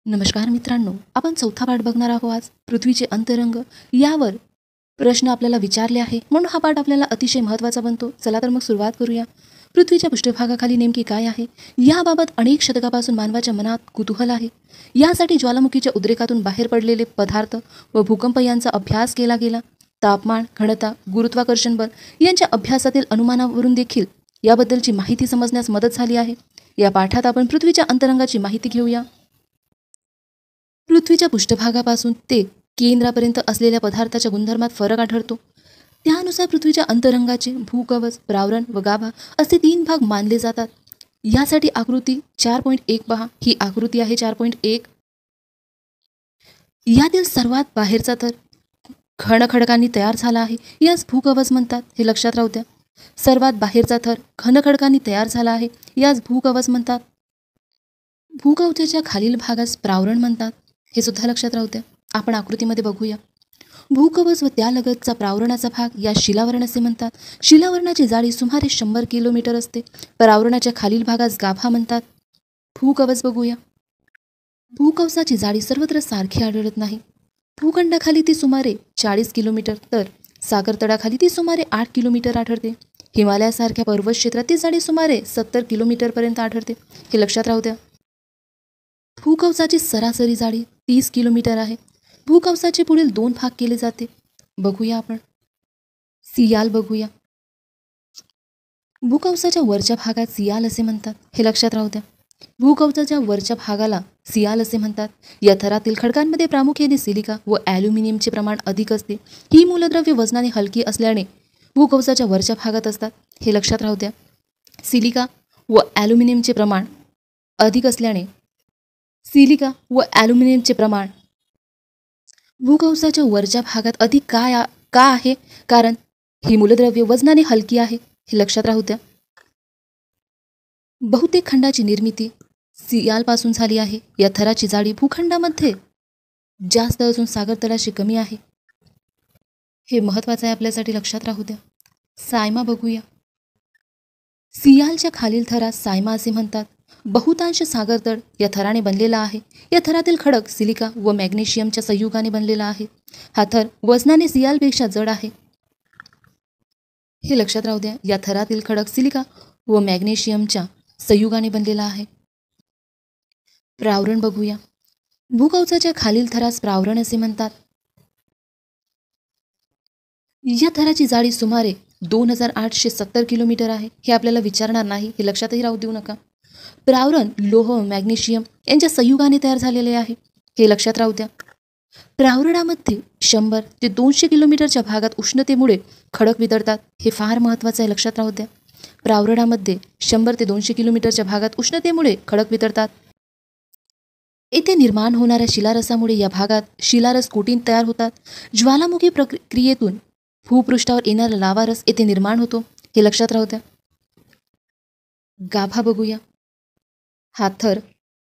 नमस्कार मित्रांनो, आपण चौथा पाठ बघणार आहोत. आज पृथ्वीचे अंतरंग यावर प्रश्न आपल्याला विचारले आहे, म्हणून हा पाठ आपल्याला अतिशय महत्त्वाचा बनतो. चला तर मग सुरुवात करूया. पृथ्वीच्या पृष्ठभागाखाली नेमकी काय आहे याबाबत अनेक शतकापासून मानवाच्या मनात कुतूहल आहे. यासाठी ज्वालामुखीच्या उद्रेकातून बाहेर पडलेले पदार्थ व भूकंप यांचा अभ्यास केला गेला. तापमान, घनता, गुरुत्वाकर्षण बल यांच्या अभ्यासातील अनुमानावरून देखील याबद्दलची माहिती समजण्यास मदत झाली आहे. या पाठात आपण पृथ्वीच्या अंतरंगाची माहिती घेऊया. पृथ्वीच्या पृष्ठभागापासून ते केंद्रापर्यंत असलेल्या पदार्थाच्या गुणधर्मात फरक आढळतो. त्यानुसार पृथ्वीच्या अंतरंगाचे भूकवच, प्रावरण व गाभा असे 3 भाग मानले जातात. यासाठी आकृती 4.1 पहा. ही आकृती आहे 4.1. यातील सर्वात बाहेरचा थर घनखडकांनी तयार झाला आहे, यास भूकवच म्हणतात. हे लक्षात राहू द्या. सर्वात बाहेरचा थर घनखडकांनी तयार झाला आहे, यास भूकवच म्हणतात. भूकवचाच्या खालील भागास प्रावरण म्हणतात. हे सुद्धा लक्षात राहू द्या. आपण आकृतीमध्ये बघूया. भूकवच व त्यालगतचा प्रावरणाचा भाग या शिलावरण असे म्हणतात. शिलावरणाची जाडी सुमारे 100 किलोमीटर असते. प्रावरणाच्या खालील भागास गाभा म्हणतात. भूकवच बघूया. भूकवचाची जाडी सर्वत्र सारखी आढळत नाही. भूखंडाखाली ती सुमारे 40 किलोमीटर तर सागरतळाखाली ती सुमारे 8 किलोमीटर आढळते. हिमालयासारख्या पर्वत क्षेत्रात ती जाडी सुमारे 70 किलोमीटरपर्यंत आढळते. हे लक्षात राहू द्या. भूकवचाची सरासरी जाडी 30 किलोमीटर आहे. भूकवचाचे पुढील 2 भाग केले जाते. बघूया आपण. सियाल बघूया. भूकवचाच्या वरच्या भागात सियाल असे म्हणतात. हे लक्षात राहू द्या. भूकवचाच्या वरच्या भागाला सियाल असे म्हणतात. या थरातील खडकांमध्ये प्रामुख्याने सिलिका व ॲल्युमिनियमचे प्रमाण अधिक असते. ही मूलद्रव्ये वजनाने हलकी असल्याने भूकवचाच्या वरच्या भागात असतात. हे लक्षात राहू द्या. सिलिका व ॲल्युमिनियमचे प्रमाण अधिक असल्याने भूकवचाच्या वरच्या भागात अधिक का आहे? कारण ही मूलद्रव्ये वजनाने हलकी आहे. हे लक्षात राहू द्या. बहुतेक खंडाची निर्मिती सियालपासून झाली आहे. या थराची जाडी भूखंडामध्ये जास्त असून सागरतळाशी कमी आहे. हे महत्त्वाचं आहे आपल्यासाठी, लक्षात राहू द्या. सायमा बघूया. सियालच्या खालील थरास सायमा असे म्हणतात. बहुतांश सागरतळ या थराने बनलेला आहे. या थरातील खडक सिलिका व मॅग्नेशियमच्या संयुगाने बनलेला आहे. हा थर वजनाने सियालपेक्षा जड आहे. हे लक्षात राहू द्या. या थरातील खडक सिलिका व मॅग्नेशियमच्या संयुगाने बनलेला आहे. प्रावरण बघूया. भूकवचाच्या खालील थरास प्रावरण असे म्हणतात. या थराची जाडी सुमारे 2870 किलोमीटर आहे. हे आपल्याला विचारणार नाही, हे लक्षातही राहू देऊ नका. प्रावरण लोह व मॅग्नेशियम यांच्या संयुगाने तयार झालेले आहे. हे लक्षात राहू द्या. प्रावरणामध्ये 100 ते 200 किलोमीटरच्या भागात उष्णतेमुळे खडक वितळतात. हे फार महत्त्वाचं आहे, लक्षात राहू द्या. प्रावरणामध्ये 100 ते 200 किलोमीटरच्या भागात उष्णतेमुळे खडक वितळतात. येथे निर्माण होणाऱ्या शिलारसामुळे या भागात शिलारस कोटीन तयार होतात. ज्वालामुखी प्रक्रियेतून भूपृष्ठावर येणारा लावारस येथे निर्माण होतो. हे लक्षात राहू द्या. गाभा बघूया. हा थर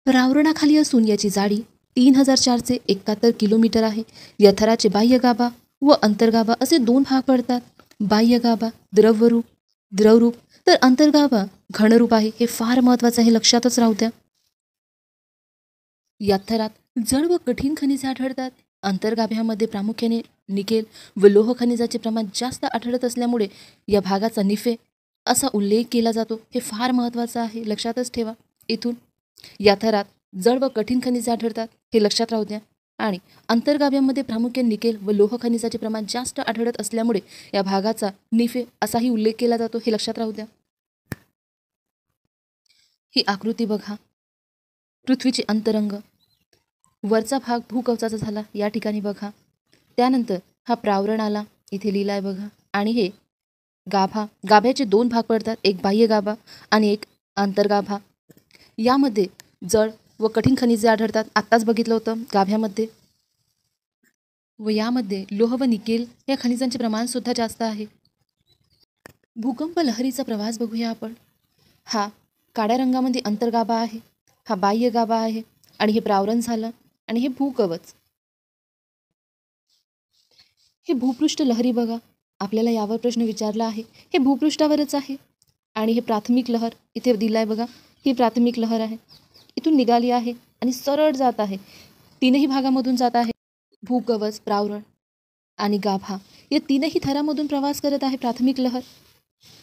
प्रावरणाखाली असून याची जाडी 3471 किलोमीटर आहे. या थराचे बाह्य गाभा व अंतर्गाभा असे 2 भाग पडतात. बाह्य गाभा द्रवरूप तर अंतर्गाभा घनरूप आहे. हे फार महत्त्वाचं आहे, लक्षातच राहू द्या. या थरात जड व कठीण खनिजे आढळतात. अंतर्गाभ्यामध्ये प्रामुख्याने निकेल व लोह खनिजाचे प्रमाण जास्त आढळत असल्यामुळे या भागाचा निफे असा उल्लेख केला जातो. हे फार महत्त्वाचं आहे, लक्षातच ठेवा. इथून या थरात जड व कठीण खनिजे आढळतात. हे लक्षात राहू द्या. आणि अंतर्गाभ्यामध्ये प्रामुख्याने निकेल व लोह खनिजाचे प्रमाण जास्त आढळत असल्यामुळे या भागाचा निफे असाही उल्लेख केला जातो. हे लक्षात राहू द्या. ही आकृती बघा. पृथ्वीचे अंतरंग वरचा भाग भूकवचाचा झाला, या ठिकाणी बघा. त्यानंतर हा प्रावरण आला, इथे लिहिलाय बघा. आणि हे गाभ्याचे 2 भाग पडतात. एक बाह्य गाभा आणि एक अंतर्गाभा. यामध्ये जड व कठीण खनिजे आढळतात. आत्ताच बघितलं होतं गाभ्यामध्ये. व यामध्ये लोह व निकेल या खनिजांचे प्रमाण सुद्धा जास्त आहे. भूकंप लहरीचा प्रवास बघूया आपण. हा काळ्या रंगामध्ये अंतर्गाभा आहे. हा बाह्य गाभा आहे. आणि हे प्रावरण झालं. आणि हे भूकवच. हे भूपृष्ठ लहरी बघा. आपल्याला यावर प्रश्न विचारला आहे. हे भूपृष्ठावरच आहे. आणि हे प्राथमिक लहर इथे दिलाय बघा. ही प्राथमिक लहर आहे. इथून निघाली आहे आणि सरळ जात आहे. तीनही भागामधून जात आहे. भूकवच, प्रावरण आणि गाभा या तीनही थरामधून प्रवास करत आहे प्राथमिक लहर.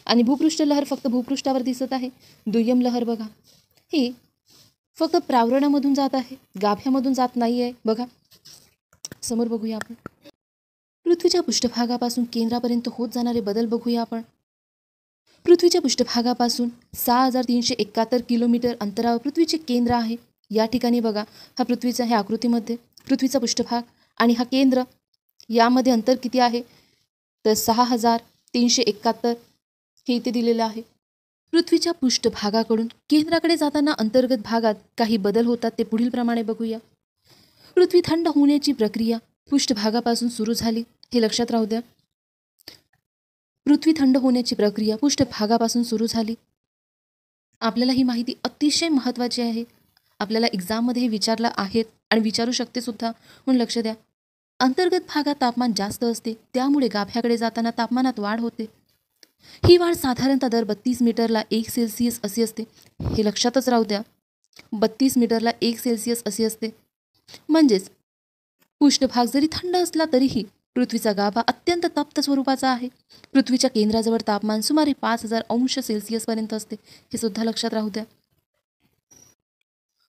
आणि भूपृष्ठ लहर फक्त भूपृष्ठावर दिसत आहे. दुय्यम लहर बघा, ही फक्त प्रावरणामधून जात आहे, गाभ्यामधून जात नाही आहे. बघा समोर बघूया आपण. पृथ्वीच्या पृष्ठभागापासून केंद्रापर्यंत होत जाणारे बदल बघूया आपण. पृथ्वीच्या पृष्ठभागापासून 6371 किलोमीटर अंतरावर पृथ्वीचे केंद्र आहे. या ठिकाणी बघा, हा पृथ्वीचा ह्या आकृतीमध्ये पृथ्वीचा पृष्ठभाग आणि हा केंद्र यामध्ये अंतर किती आहे तर 6371 हे इथे दिलेलं आहे. पृथ्वीच्या पृष्ठभागाकडून केंद्राकडे जाताना अंतर्गत भागात काही बदल होतात, ते पुढील प्रमाणे बघूया. पृथ्वी थंड होण्याची प्रक्रिया पृष्ठभागापासून सुरू झाली, हे लक्षात राहू द्या. पृथ्वी थंड होण्याची प्रक्रिया पृष्ठभागापासून सुरू झाली. आपल्याला ही माहिती अतिशय महत्त्वाची आहे. आपल्याला एक्झाममध्ये हे विचारलं आहेत आणि विचारू शकते सुद्धा, म्हणून लक्ष द्या. अंतर्गत भागात तापमान जास्त असते, त्यामुळे गाभ्याकडे जाताना तापमानात वाढ होते. ही वाढ साधारणतः दर 32 मीटरला 1 सेल्सिअस अशी असते, हे लक्षातच राहू द्या. 32 मीटरला 1 सेल्सिअस अशी असते. म्हणजेच पृष्ठभाग जरी थंड असला तरीही पृथ्वीचा गाभा अत्यंत तप्त स्वरूपाचा आहे. पृथ्वीच्या केंद्राजवळ तापमान सुमारे 5000 अंश सेल्सिअसपर्यंत असते, हे सुद्धा लक्षात राहू द्या.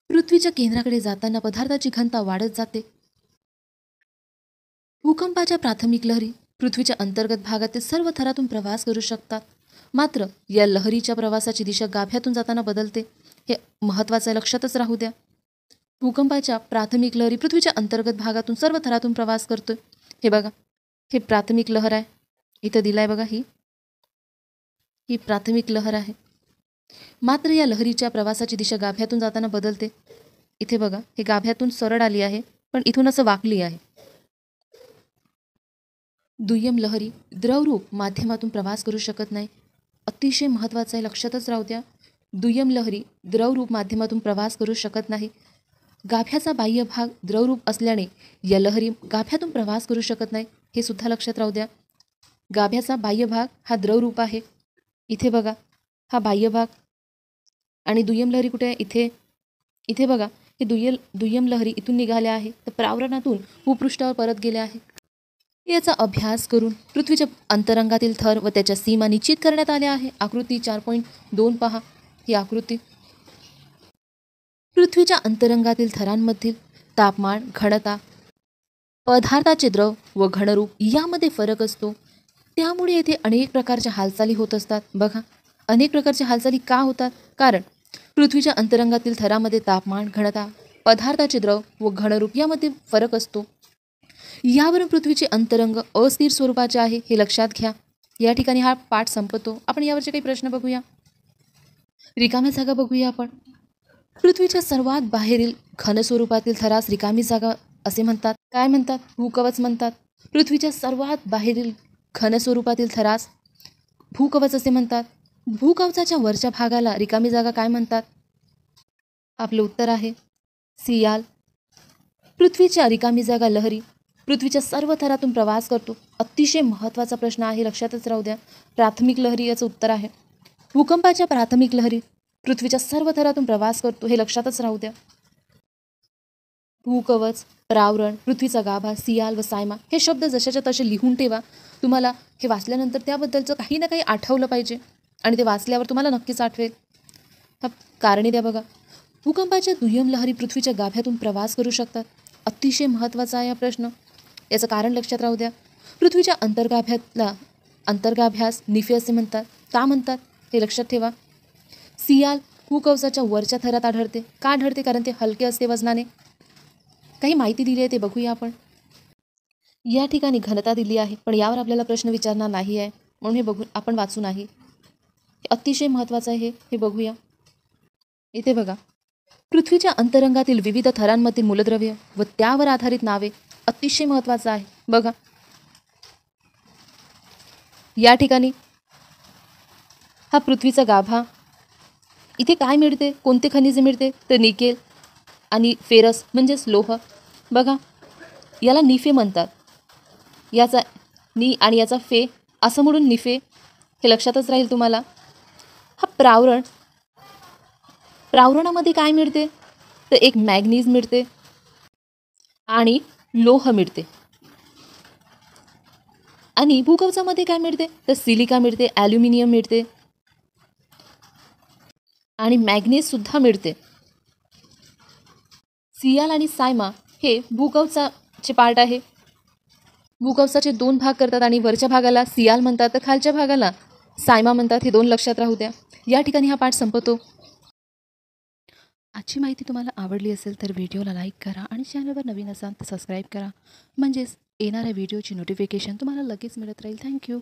पृथ्वीच्या केंद्राकडे जाताना पदार्थाची घनता वाढत जाते. भूकंपाच्या प्राथमिक लहरी पृथ्वीच्या अंतर्गत भागातील सर्व थरातून प्रवास करू शकतात. मात्र या लहरीच्या प्रवासाची दिशा गाभ्यातून जाताना बदलते, हे महत्त्वाचं लक्षातच राहू द्या. भूकंपाच्या प्राथमिक लहरी पृथ्वीच्या अंतर्गत भागातून सर्व थरातून प्रवास करतोय. हे बघा, हे प्राथमिक लहर आहे, इथं दिलाय बघा, ही प्राथमिक लहर आहे. मात्र या लहरीच्या प्रवासाची दिशा गाभ्यातून जाताना बदलते. इथे बघा, हे गाभ्यातून सरळ आली आहे, पण इथून असं वाकली आहे. दुय्यम लहरी द्रवरूप माध्यमातून प्रवास करू शकत नाही. अतिशय महत्त्वाचं आहे, लक्षातच राहू द्या. दुय्यम लहरी द्रवरूप माध्यमातून प्रवास करू शकत नाही. गाभ्याचा बाह्य भाग द्रवरूप असल्याने या लहरी गाभ्यातून प्रवास करू शकत नाही, हे सुद्धा लक्षात राहू द्या. गाभ्याचा बाह्य भाग हा द्रवरूप आहे. इथे बघा, हा बाह्य भाग. आणि दुय्यम लहरी कुठे आहे? इथे. इथे बघा, हे दुय्यम लहरी इथून निघाल्या आहे, तर प्रावरणातून भूपृष्ठावर परत गेल्या आहे. याचा अभ्यास करून पृथ्वीच्या अंतरंगातील थर व त्याच्या सीमा निश्चित करण्यात आल्या आहे. आकृती 4.2 पहा, ही आकृती. पृथ्वीच्या अंतरंगातील थरांमधील तापमान, घनता, पदार्थाचे द्रव व घनरूप यामध्ये फरक असतो. त्यामुळे येथे अनेक प्रकारच्या हालचाली होत असतात. बघा, अनेक प्रकारच्या हालचाली का होतात? कारण पृथ्वीच्या अंतरंगातील थरामध्ये तापमान, घनता, पदार्थाचे द्रव व घनरूप यामध्ये फरक असतो. यावरून पृथ्वीचे अंतरंग अस्थिर स्वरूपाचे आहे, हे लक्षात घ्या. या ठिकाणी हा पाठ संपतो. आपण यावरचे काही प्रश्न बघूया. रिकाम्या जागा बघूया आपण. पृथ्वीच्या सर्वात बाहेरील घन स्वरूपातील थरास रिकामी जागा असे म्हणतात. काय म्हणतात? भूकवच म्हणतात. पृथ्वीच्या सर्वात बाहेरील घन स्वरूपातील थरास भूकवच असे म्हणतात. भूकवचाच्या वरच्या भागाला रिकामी जागा काय म्हणतात? आपलं उत्तर आहे सियाल. पृथ्वीच्या रिकामी जागा लहरी पृथ्वीच्या सर्व थरातून प्रवास करतो. अतिशय महत्त्वाचा प्रश्न आहे, लक्षातच राहू द्या. प्राथमिक लहरी याचं उत्तर आहे. भूकंपाच्या प्राथमिक लहरी पृथ्वीच्या सर्व थरातून प्रवास करतो, हे लक्षातच राहू द्या. भूकवच, प्रावरण, पृथ्वीचा गाभा, सियाल व सायमा हे शब्द जशाच्या तसे लिहून ठेवा. तुम्हाला हे वाचल्यानंतर त्याबद्दलचं काही ना काही आठवलं पाहिजे आणि ते वाचल्यावर तुम्हाला नक्कीच आठवेल. कारणे द्या बघा. भूकंपाच्या दुय्यम लहरी पृथ्वीच्या गाभ्यातून प्रवास करू शकतात. अतिशय महत्त्वाचा आहे हा प्रश्न. याचं कारण लक्षात राहू द्या. पृथ्वीच्या अंतर्गाभ्यास निफे असे म्हणतात. का म्हणतात हे लक्षात ठेवा. सियाल भूकवचाच्या वरच्या थरात आढळते. का आढळते? कारण ते हलके असते वजनाने. काही माहिती दिली आहे ते बघूया आपण. या ठिकाणी घनता दिली आहे, पण यावर आपल्याला प्रश्न विचारणार नाही आहे, म्हणून हे बघू आपण वाचू नाही. हे अतिशय महत्त्वाचं आहे, हे बघूया. इथे बघा, पृथ्वीच्या अंतरंगातील विविध थरांमधील मूलद्रव्य व त्यावर आधारित नावे अतिशय महत्त्वाचं आहे. बघा, या ठिकाणी हा पृथ्वीचा गाभा. इथे काय मिळते? कोणते खनिजे मिळते? तर निकेल आणि फेरस म्हणजेच लोह. बघा, याला निफे म्हणतात. याचा नी आणि याचा फे असं म्हणून निफे, हे लक्षातच राहील तुम्हाला. हा प्रावरण. प्रावरणामध्ये काय मिळते? तर एक मॅग्नीज मिळते आणि लोह मिळते. आणि भूकवचामध्ये काय मिळते तर सिलिका मिळते, ॲल्युमिनियम मिळते आणि मॅग्नीजसुद्धा मिळते. सियाल आणि सायमा हे भूकवचाचे पार्ट आहे. भूकवचाचे 2 भाग करतात आणि वरच्या भागाला सियाल म्हणतात तर खालच्या भागाला सायमा म्हणतात. हे 2 लक्षात राहू द्या. या ठिकाणी हा पाठ संपतो. आजची माहिती तुम्हाला आवडली असेल तर व्हिडिओला लाईक करा आणि चॅनलवर नवीन असाल तर सबस्क्राईब करा. म्हणजेच येणाऱ्या व्हिडिओची नोटिफिकेशन तुम्हाला लगेच मिळत राहील. थँक्यू.